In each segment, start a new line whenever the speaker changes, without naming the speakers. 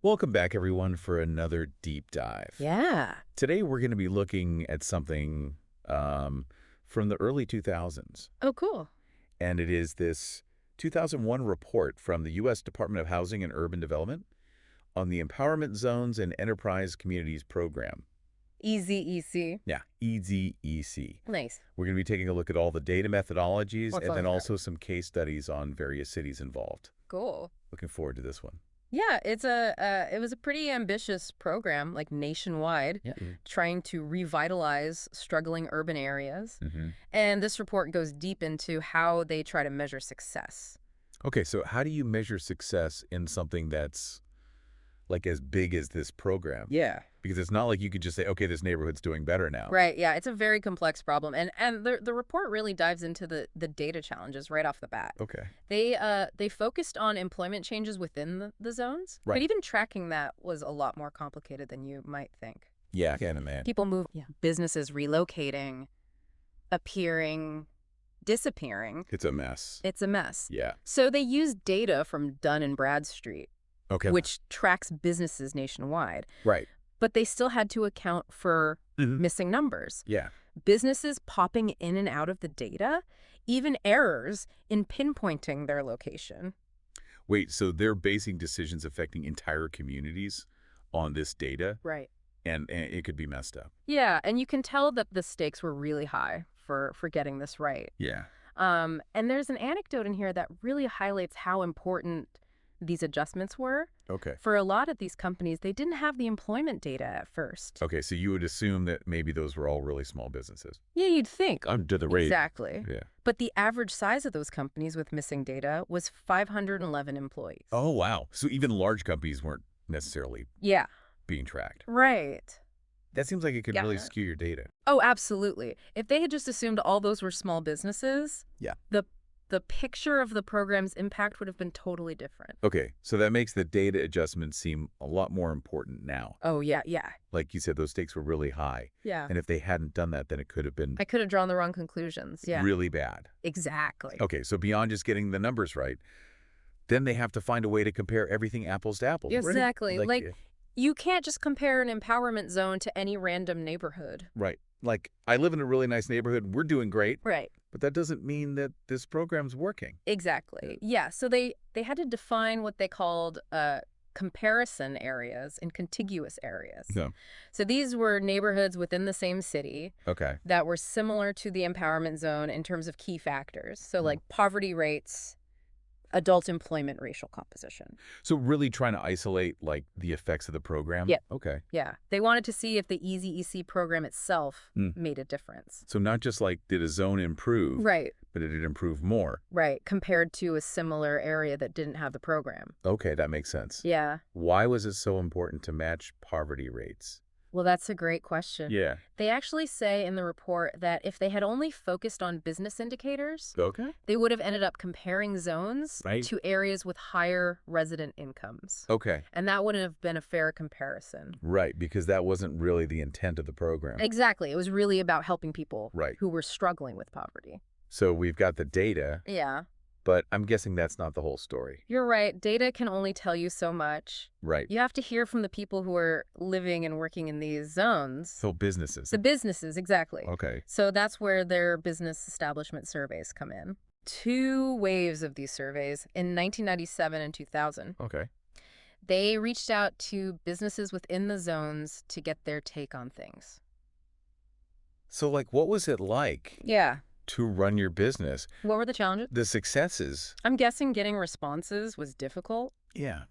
Welcome back, everyone, for another deep dive.
Yeah.
Today, we're going to be looking at something from the early 2000s,
Oh, cool.
and it is this 2001 report from the U.S. Department of Housing and Urban Development on the Empowerment Zones and Enterprise Communities Program.
Easy.
Yeah, EZEC.
Nice.
We're going to be taking a look at all the data methodologies
What's
and
on
then
there?
also some case studies on various cities involved.
Cool.
Looking forward to this one.
Yeah, it was a pretty ambitious program, like nationwide,
Yeah.
trying to revitalize struggling urban areas.
Mm-hmm.
And this report goes deep into how they try to measure success.
Okay, so how do you measure success in something that's like as big as this program?
Yeah.
Because it's not like you could just say, okay, this neighborhood's doing better now.
Right, yeah, it's a very complex problem. And the report really dives into the data challenges right off the bat.
Okay.
They focused on employment changes within the zones,
Right.
but even tracking that was a lot more complicated than you might think.
Yeah, I can imagine.
People move, businesses relocating, appearing, disappearing.
It's a mess.
It's a mess.
Yeah.
So they used data from Dun and Bradstreet,
Okay.
which tracks businesses nationwide,
Right.
but they still had to account for
Mhm.
missing numbers.
Yeah.
Businesses popping in and out of the data, even errors in pinpointing their location.
Wait, so they're basing decisions affecting entire communities on this data,
Right.
and it could be messed up.
Yeah, and you can tell that the stakes were really high for getting this right.
Yeah.
And there's an anecdote in here that really highlights how important these adjustments were.
Okay.
For a lot of these companies, they didn't have the employment data at first.
Okay, so you would assume that maybe those were all really small businesses.
Yeah, you'd think.
Under the rate.
Exactly.
Yeah.
But the average size of those companies with missing data was 511 employees.
Oh, wow. So even large companies weren't necessarily
Yeah,
being tracked.
right.
That seems like it could
Yeah.
really skew your data.
Oh, absolutely. If they had just assumed all those were small businesses,
Yeah.
the picture of the program's impact would have been totally different.
Okay, so that makes the data adjustments seem a lot more important now.
Oh, yeah.
Like you said, those stakes were really high.
Yeah.
And if they hadn't done that, then it could have been
I could have drawn the wrong conclusions. Yeah.
really bad.
Exactly.
Okay, so beyond just getting the numbers right, then they have to find a way to compare everything apples to apples. right?
Exactly. Like, you can't just compare an empowerment zone to any random neighborhood.
Right. Like, I live in a really nice neighborhood. We're doing great.
Right.
But that doesn't mean that this program's working.
Exactly. Yeah. So they had to define what they called comparison areas and contiguous areas.
Yeah.
So these were neighborhoods within the same city
Okay.
that were similar to the empowerment zone in terms of key factors. So like poverty rates, adult employment, racial composition.
So really trying to isolate, like, the effects of the program?
Yep.
Okay.
Yeah. They wanted to see if the EZEC program itself made a difference.
So not just like, did a zone improve?
Right.
But did it improve more?
Right. Compared to a similar area that didn't have the program.
Okay, that makes sense.
Yeah.
Why was it so important to match poverty rates?
Well, that's a great question.
Yeah.
They actually say in the report that if they had only focused on business indicators,
Okay.
they would have ended up comparing zones
Right.
to areas with higher resident incomes.
Okay.
And that wouldn't have been a fair comparison.
Right, because that wasn't really the intent of the program.
Exactly. It was really about helping people
Right.
who were struggling with poverty.
So we've got the data,
Yeah.
but I'm guessing that's not the whole story.
You're right. Data can only tell you so much.
Right.
You have to hear from the people who are living and working in these zones.
So businesses.
The businesses, exactly.
Okay.
So that's where their business establishment surveys come in. 2 waves of these surveys in 1997 and 2000.
Okay.
They reached out to businesses within the zones to get their take on things.
So, like, what was it like
Yeah.
to run your business?
What were the challenges?
The successes.
I'm guessing getting responses was difficult,
Yeah.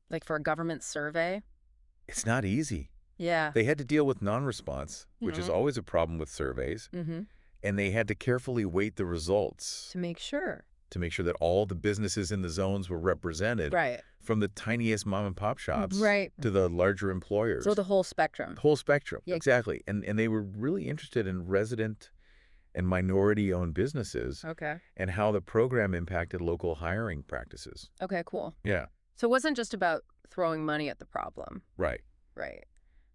like for a government survey.
It's not easy.
Yeah.
They had to deal with non-response, which is
Mhm.
always a problem with surveys,
Mm-hmm.
and they had to carefully weight the results
To make sure.
to make sure that all the businesses in the zones were represented,
Right.
from the tiniest mom and pop shops
Right.
to the larger employers.
So the whole spectrum.
The whole spectrum.
Yeah.
Exactly. And they were really interested in resident and minority-owned businesses
Okay.
and how the program impacted local hiring practices.
Okay, cool.
Yeah.
So it wasn't just about throwing money at the problem.
Right.
Right.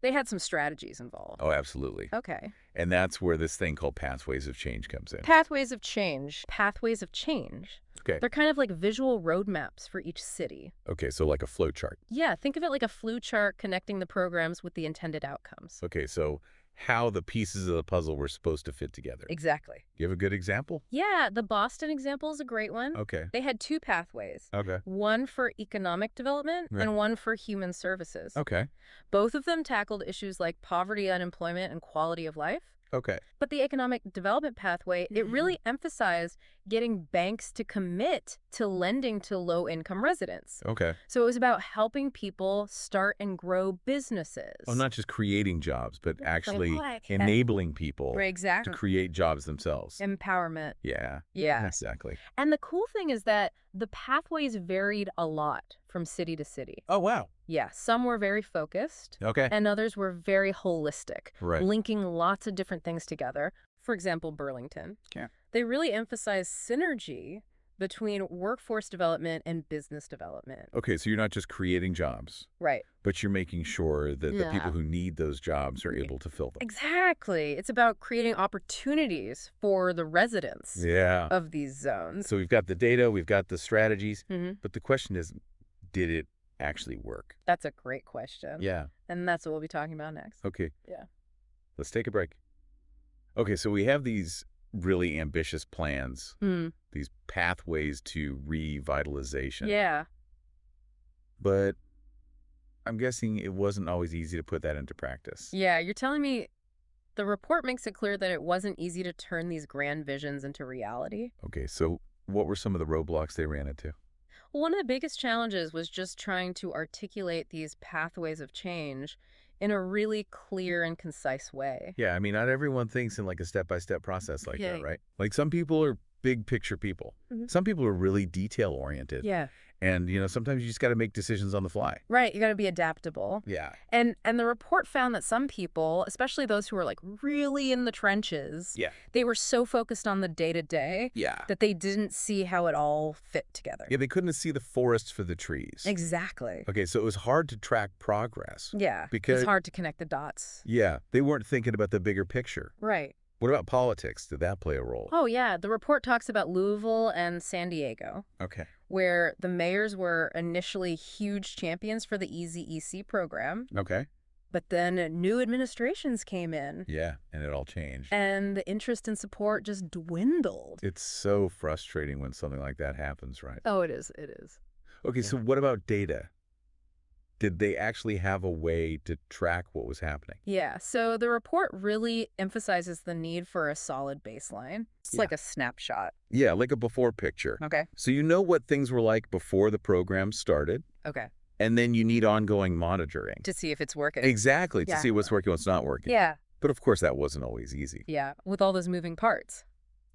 They had some strategies involved.
Oh, absolutely.
Okay.
And that's where this thing called pathways of change comes in.
Pathways of change. Pathways of change.
Okay.
They're kind of like visual roadmaps for each city.
Okay, so like a flow chart.
Yeah, think of it like a flue chart connecting the programs with the intended outcomes.
Okay, so how the pieces of the puzzle were supposed to fit together.
Exactly.
You have a good example?
Yeah, the Boston example is a great one.
Okay.
They had two pathways,
Okay.
one for economic development
Right.
and one for human services.
Okay.
Both of them tackled issues like poverty, unemployment, and quality of life.
Okay.
But the economic development pathway, it really emphasized getting banks to commit to lending to low-income residents.
Okay.
So it was about helping people start and grow businesses.
Oh, not just creating jobs, but actually
like-
enabling people
Right,
to
exactly.
create jobs themselves.
Empowerment.
Yeah.
Yeah.
Exactly.
And the cool thing is that the pathways varied a lot from city to city.
Oh, wow.
Yeah, some were very focused,
Okay.
and others were very holistic,
Right.
linking lots of different things together. For example, Burlington.
Yeah.
They really emphasized synergy between workforce development and business development.
Okay, so you're not just creating jobs,
Right.
but you're making sure that the
Yeah.
people who need those jobs are able to fill them.
Exactly. It's about creating opportunities for the residents
Yeah.
of these zones.
So we've got the data, we've got the strategies,
hmm
but the question is, did it actually work?
That's a great question.
Yeah.
And that's what we'll be talking about next.
Okay.
Yeah.
Let's take a break. Okay, so we have these really ambitious plans,
Hmm.
these pathways to revitalization.
Yeah.
But I'm guessing it wasn't always easy to put that into practice.
Yeah, you're telling me the report makes it clear that it wasn't easy to turn these grand visions into reality?
Okay, so what were some of the roadblocks they ran into?
Well, one of the biggest challenges was just trying to articulate these pathways of change in a really clear and concise way.
Yeah, I mean, not everyone thinks in like a step-by-step process like
Yeah.
that, right? Like some people are big picture people.
Mhm.
Some people are really detail-oriented.
Yeah.
And, sometimes you just got to make decisions on the fly.
Right, you got to be adaptable.
Yeah.
And the report found that some people, especially those who were like really in the trenches,
Yeah.
they were so focused on the day-to-day
Yeah.
that they didn't see how it all fit together.
Yeah, they couldn't see the forest for the trees.
Exactly.
Okay, so it was hard to track progress.
Yeah,
Because-
it's hard to connect the dots.
Yeah, they weren't thinking about the bigger picture.
Right.
What about politics? Did that play a role?
Oh, yeah. The report talks about Louisville and San Diego,
Okay.
where the mayors were initially huge champions for the Easy EC program,
Okay.
but then new administrations came in,
Yeah, and it all changed.
and the interest and support just dwindled.
It's so frustrating when something like that happens, right?
Oh, it is. It is.
Okay, so what about data? Did they actually have a way to track what was happening?
Yeah, so the report really emphasizes the need for a solid baseline. It's
Yeah.
like a snapshot.
Yeah, like a before picture.
Okay.
So you know what things were like before the program started,
Okay.
and then you need ongoing monitoring.
To see if it's working.
Exactly, to
Yeah.
see what's working, what's not working.
Yeah.
But of course, that wasn't always easy.
Yeah. With all those moving parts.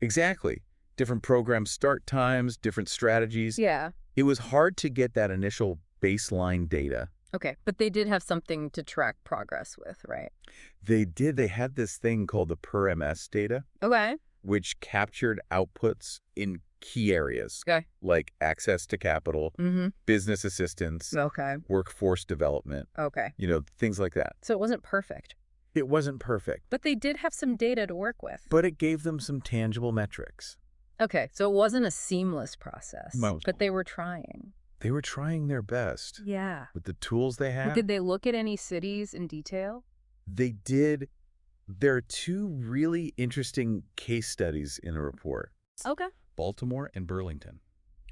Exactly. Different program start times, different strategies.
Yeah.
It was hard to get that initial baseline data.
Okay. But they did have something to track progress with, right?
They did. They had this thing called the per MS data,
Okay.
which captured outputs in key areas,
Okay.
like access to capital,
Mm-hmm.
business assistance,
Okay.
workforce development,
Okay.
things like that.
So it wasn't perfect,
It wasn't perfect,
but they did have some data to work with.
but it gave them some tangible metrics.
Okay. So it wasn't a seamless process,
Most.
but they were trying.
They were trying their best
Yeah.
with the tools they had.
Did they look at any cities in detail?
They did. There are two really interesting case studies in the report.
Okay.
Baltimore and Burlington.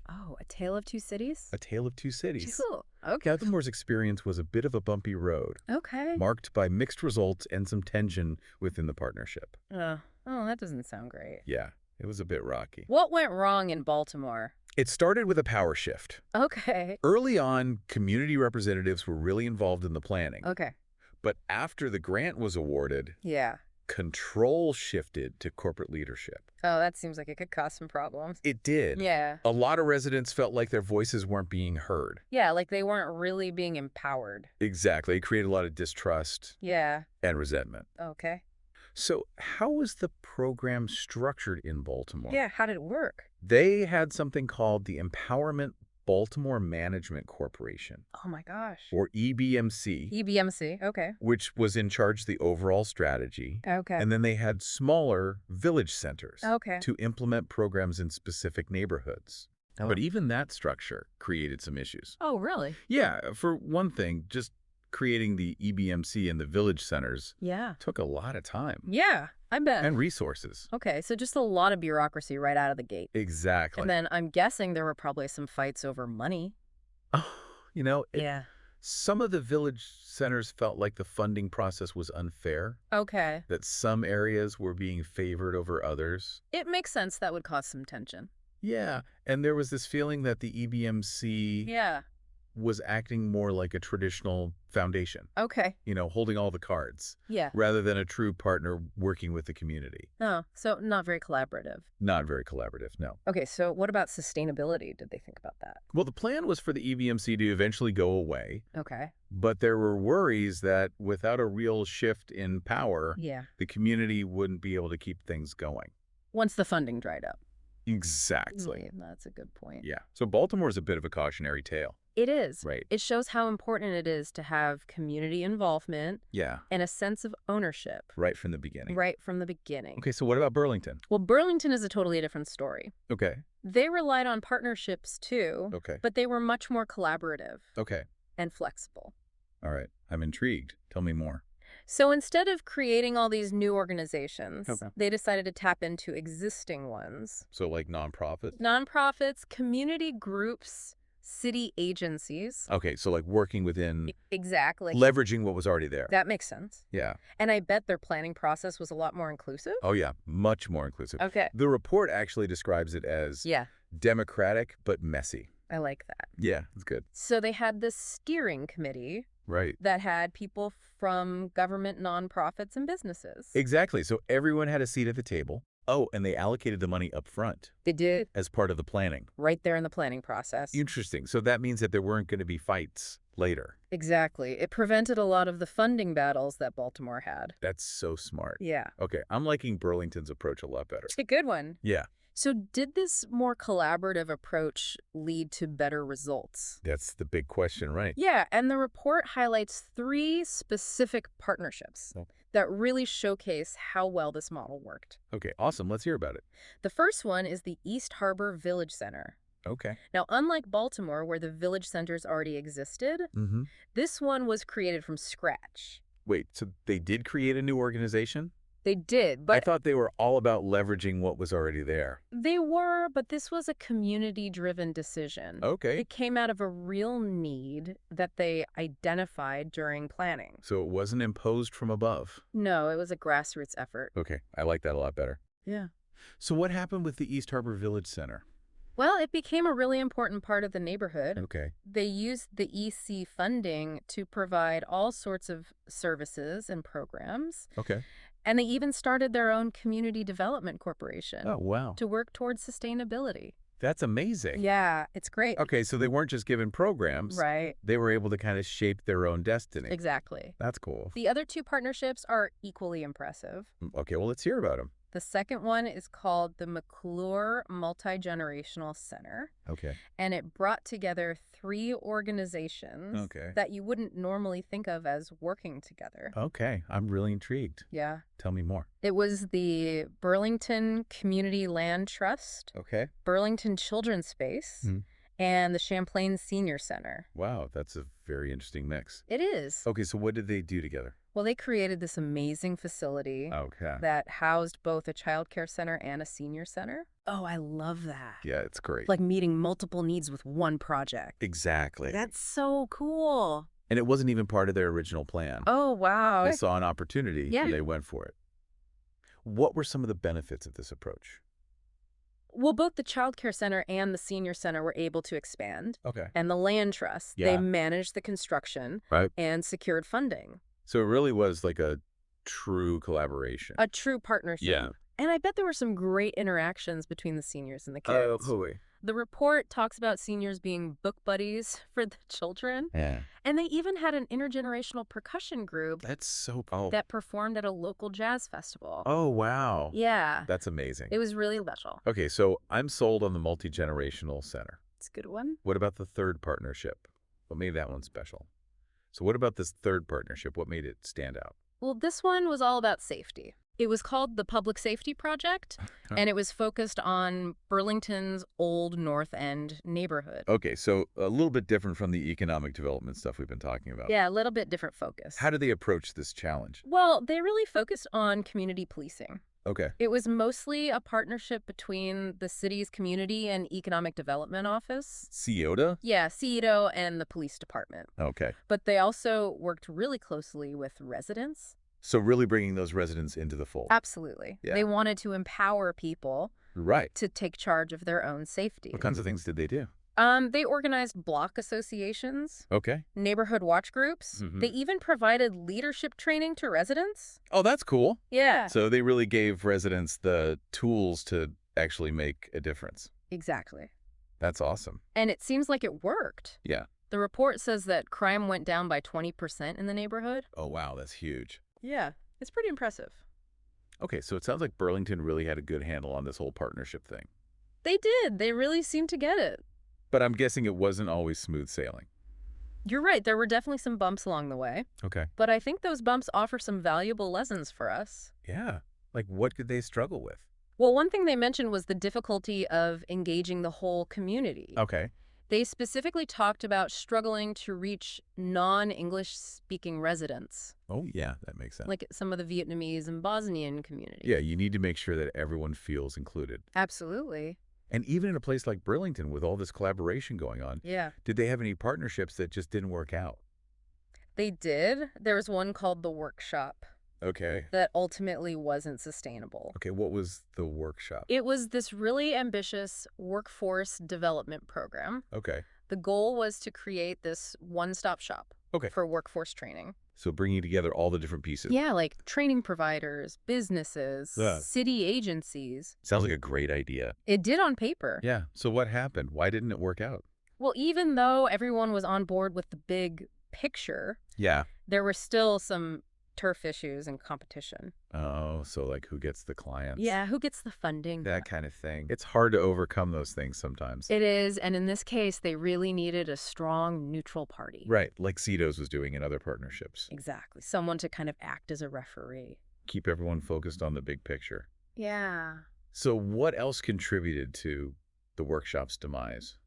Oh, a tale of two cities?
A tale of two cities.
Cool. Okay.
Baltimore's experience was a bit of a bumpy road,
Okay.
marked by mixed results and some tension within the partnership.
Oh, that doesn't sound great.
Yeah, it was a bit rocky.
What went wrong in Baltimore?
It started with a power shift.
Okay.
Early on, community representatives were really involved in the planning.
Okay.
But after the grant was awarded,
Yeah.
control shifted to corporate leadership.
Oh, that seems like it could cause some problems.
It did.
Yeah.
A lot of residents felt like their voices weren't being heard.
Yeah, like they weren't really being empowered.
Exactly. It created a lot of distrust
Yeah.
and resentment.
Okay.
So how was the program structured in Baltimore?
Yeah, how did it work?
They had something called the Empowerment Baltimore Management Corporation,
Oh my gosh.
or EBMC,
EBMC. Okay.
which was in charge of the overall strategy.
Okay.
And then they had smaller village centers
Okay.
to implement programs in specific neighborhoods.
Oh.
But even that structure created some issues.
Oh, really?
Yeah, for one thing, just creating the EBMC and the village centers
Yeah.
took a lot of time
Yeah, I bet.
and resources.
Okay, so just a lot of bureaucracy right out of the gate.
Exactly.
And then I'm guessing there were probably some fights over money.
Oh,
Yeah.
some of the village centers felt like the funding process was unfair,
Okay.
that some areas were being favored over others.
It makes sense that would cause some tension.
Yeah, and there was this feeling that the EBMC
Yeah.
was acting more like a traditional foundation,
Okay.
holding all the cards,
Yeah.
rather than a true partner working with the community.
Oh, so not very collaborative.
Not very collaborative, no.
Okay, so what about sustainability? Did they think about that?
Well, the plan was for the EBMC to eventually go away,
Okay.
but there were worries that without a real shift in power,
Yeah.
the community wouldn't be able to keep things going.
Once the funding dried up.
Exactly.
Yeah, that's a good point.
Yeah. So Baltimore is a bit of a cautionary tale.
It is.
Right.
It shows how important it is to have community involvement
Yeah.
and a sense of ownership
Right from the beginning.
right from the beginning.
Okay, so what about Burlington?
Well, Burlington is a totally different story.
Okay.
They relied on partnerships too,
Okay.
but they were much more collaborative
Okay.
and flexible.
All right. I'm intrigued. Tell me more.
So instead of creating all these new organizations,
Okay.
they decided to tap into existing ones.
So like nonprofit?
Nonprofits, community groups, city agencies.
Okay, so like working within,
Exactly.
leveraging what was already there.
That makes sense.
Yeah.
And I bet their planning process was a lot more inclusive.
Oh, yeah. Much more inclusive.
Okay.
The report actually describes it as
Yeah,
democratic but messy.
I like that.
Yeah, it's good.
So they had this steering committee
Right.
that had people from government, nonprofits, and businesses.
Exactly. So everyone had a seat at the table. Oh, and they allocated the money up front
They did
as part of the planning.
right there in the planning process.
Interesting. So that means that there weren't going to be fights later.
Exactly. It prevented a lot of the funding battles that Baltimore had.
That's so smart.
Yeah.
Okay, I'm liking Burlington's approach a lot better.
It's a good one.
Yeah,
So did this more collaborative approach lead to better results?
that's the big question, right?
Yeah, and the report highlights 3 specific partnerships
Oh.
that really showcase how well this model worked.
Okay, awesome. Let's hear about it.
The first one is the East Harbor Village Center.
Okay.
Now, unlike Baltimore, where the village centers already existed,
Mm-hmm.
this one was created from scratch.
Wait, so they did create a new organization?
They did,
I
but
thought they were all about leveraging what was already there.
they were, but this was a community-driven decision.
Okay.
It came out of a real need that they identified during planning.
So it wasn't imposed from above.
No, it was a grassroots effort.
Okay, I like that a lot better.
Yeah.
So what happened with the East Harbor Village Center?
Well, it became a really important part of the neighborhood.
Okay.
They used the EC funding to provide all sorts of services and programs.
Okay.
And they even started their own community development corporation
Oh, wow.
to work towards sustainability.
That's amazing.
Yeah, it's great.
Okay, so they weren't just given programs.
Right.
They were able to kind of shape their own destiny.
Exactly.
That's cool.
The other 2 partnerships are equally impressive.
Okay, well, let's hear about them.
The second one is called the McClure Multi-Generational Center,
Okay.
and it brought together 3 organizations
Okay.
that you wouldn't normally think of as working together.
Okay, I'm really intrigued.
Yeah.
Tell me more.
It was the Burlington Community Land Trust,
Okay.
Burlington Children's Space,
Hmm.
and the Champlain Senior Center.
Wow, that's a very interesting mix.
It is.
Okay, so what did they do together?
Well, they created this amazing facility
Okay.
that housed both a child care center and a senior center. Oh, I love that.
Yeah, it's great.
Like meeting multiple needs with one project.
Exactly.
That's so cool.
And it wasn't even part of their original plan.
Oh, wow.
They saw an opportunity
Yeah.
and they went for it. What were some of the benefits of this approach?
Well, both the child care center and the senior center were able to expand.
Okay.
And the land trust,
Yeah.
they managed the construction
Right.
and secured funding.
So it really was like a true collaboration.
A true partnership.
Yeah.
And I bet there were some great interactions between the seniors and the kids.
Hooey.
The report talks about seniors being book buddies for the children.
Yeah.
And they even had an intergenerational percussion group
That's so... Oh.
that performed at a local jazz festival.
Oh, wow.
Yeah.
That's amazing.
It was really special.
Okay, so I'm sold on the multi-generational center.
It's a good one.
What about the third partnership? What made that one special? So what about this third partnership? What made it stand out?
Well, this one was all about safety. It was called the Public Safety Project, and it was focused on Burlington's Old North End neighborhood.
Okay, so a little bit different from the economic development stuff we've been talking about.
Yeah, a little bit different focus.
How do they approach this challenge?
Well, they really focused on community policing.
Okay.
It was mostly a partnership between the city's Community and Economic Development Office.
CEOTA?
Yeah, CEDO and the police department.
Okay.
But they also worked really closely with residents.
So really bringing those residents into the fold.
Absolutely.
Yeah.
They wanted to empower people
Right.
to take charge of their own safety.
What kinds of things did they do?
They organized block associations,
Okay.
neighborhood watch groups.
Mhm.
They even provided leadership training to residents.
Oh, that's cool.
Yeah.
So they really gave residents the tools to actually make a difference.
Exactly.
That's awesome.
And it seems like it worked.
Yeah.
The report says that crime went down by 20% in the neighborhood.
Oh, wow, that's huge.
Yeah, it's pretty impressive.
Okay, so it sounds like Burlington really had a good handle on this whole partnership thing.
They did. They really seemed to get it.
But I'm guessing it wasn't always smooth sailing.
You're right. There were definitely some bumps along the way.
Okay.
But I think those bumps offer some valuable lessons for us.
Yeah. Like, what did they struggle with?
Well, one thing they mentioned was the difficulty of engaging the whole community.
Okay.
They specifically talked about struggling to reach non-English speaking residents,
Oh, yeah, that makes sense.
like some of the Vietnamese and Bosnian community.
Yeah, you need to make sure that everyone feels included.
Absolutely.
And even in a place like Burlington with all this collaboration going on,
Yeah.
did they have any partnerships that just didn't work out?
They did. There was one called the Workshop
Okay.
that ultimately wasn't sustainable.
Okay, what was the workshop?
It was this really ambitious workforce development program.
Okay.
The goal was to create this one-stop shop
Okay.
for workforce training.
So bringing together all the different pieces.
Yeah, like training providers, businesses,
Yeah.
city agencies.
Sounds like a great idea.
It did on paper.
Yeah. So what happened? Why didn't it work out?
Well, even though everyone was on board with the big picture,
Yeah.
there were still some turf issues and competition.
Oh, so like who gets the clients?
Yeah, who gets the funding?
That kind of thing. It's hard to overcome those things sometimes.
It is, and in this case, they really needed a strong neutral party.
Right, like CEDOS was doing in other partnerships.
Exactly. Someone to kind of act as a referee.
Keep everyone focused on the big picture.
Yeah.
So what else contributed to the workshop's demise?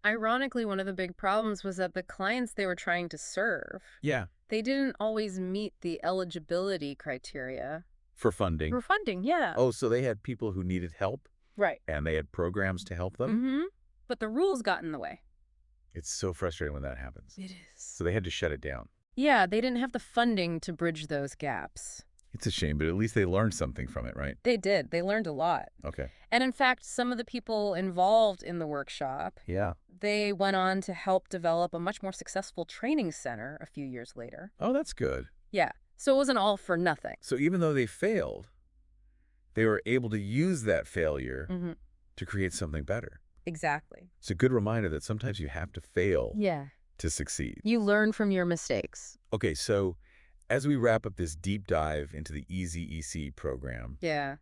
Ironically, one of the big problems was that the clients they were trying to serve,
Yeah.
they didn't always meet the eligibility criteria
For funding.
for funding. Yeah.
Oh, so they had people who needed help
Right.
and they had programs to help them?
Mm-hmm. But the rules got in the way.
It's so frustrating when that happens.
It is.
So they had to shut it down.
Yeah, they didn't have the funding to bridge those gaps.
It's a shame, but at least they learned something from it, right?
They did. They learned a lot.
Okay.
And in fact, some of the people involved in the workshop,
Yeah.
they went on to help develop a much more successful training center a few years later.
Oh, that's good.
Yeah. So it wasn't all for nothing.
So even though they failed, they were able to use that failure
Mm-hmm.
to create something better.
Exactly.
It's a good reminder that sometimes you have to fail
Yeah.
to succeed.
You learn from your mistakes.
Okay, so as we wrap up this deep dive into the Easy EC program,
Yeah.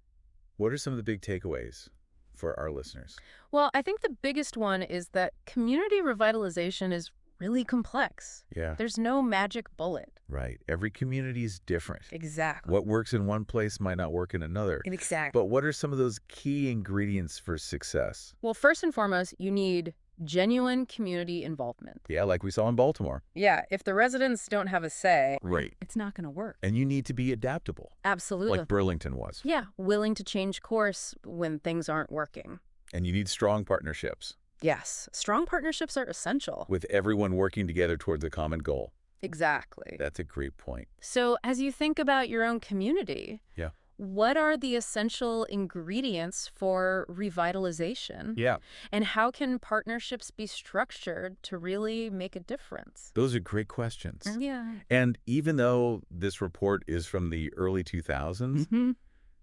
what are some of the big takeaways for our listeners?
Well, I think the biggest one is that community revitalization is really complex.
Yeah,
There's no magic bullet.
right. Every community is different.
Exactly.
What works in one place might not work in another.
Exactly.
But what are some of those key ingredients for success?
Well, first and foremost, you need genuine community involvement.
Yeah, like we saw in Baltimore.
Yeah, if the residents don't have a say,
Right.
it's not going to work.
And you need to be adaptable,
Absolutely.
like Burlington was.
Yeah, willing to change course when things aren't working.
And you need strong partnerships
Yes, strong partnerships are essential.
with everyone working together towards a common goal.
Exactly.
That's a great point.
So as you think about your own community,
Yeah.
what are the essential ingredients for revitalization?
Yeah.
And how can partnerships be structured to really make a difference?
Those are great questions.
Yeah.
And even though this report is from the early 2000s,
Mm-hmm.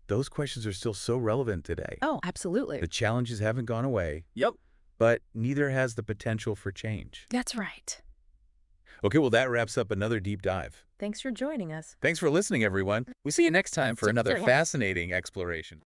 those questions are still so relevant today.
Oh, absolutely.
The challenges haven't gone away,
Yep.
but neither has the potential for change.
That's right.
Okay, well, that wraps up another deep dive.
Thanks for joining us.
Thanks for listening, everyone. We'll see you next time for another
Yeah.
fascinating exploration.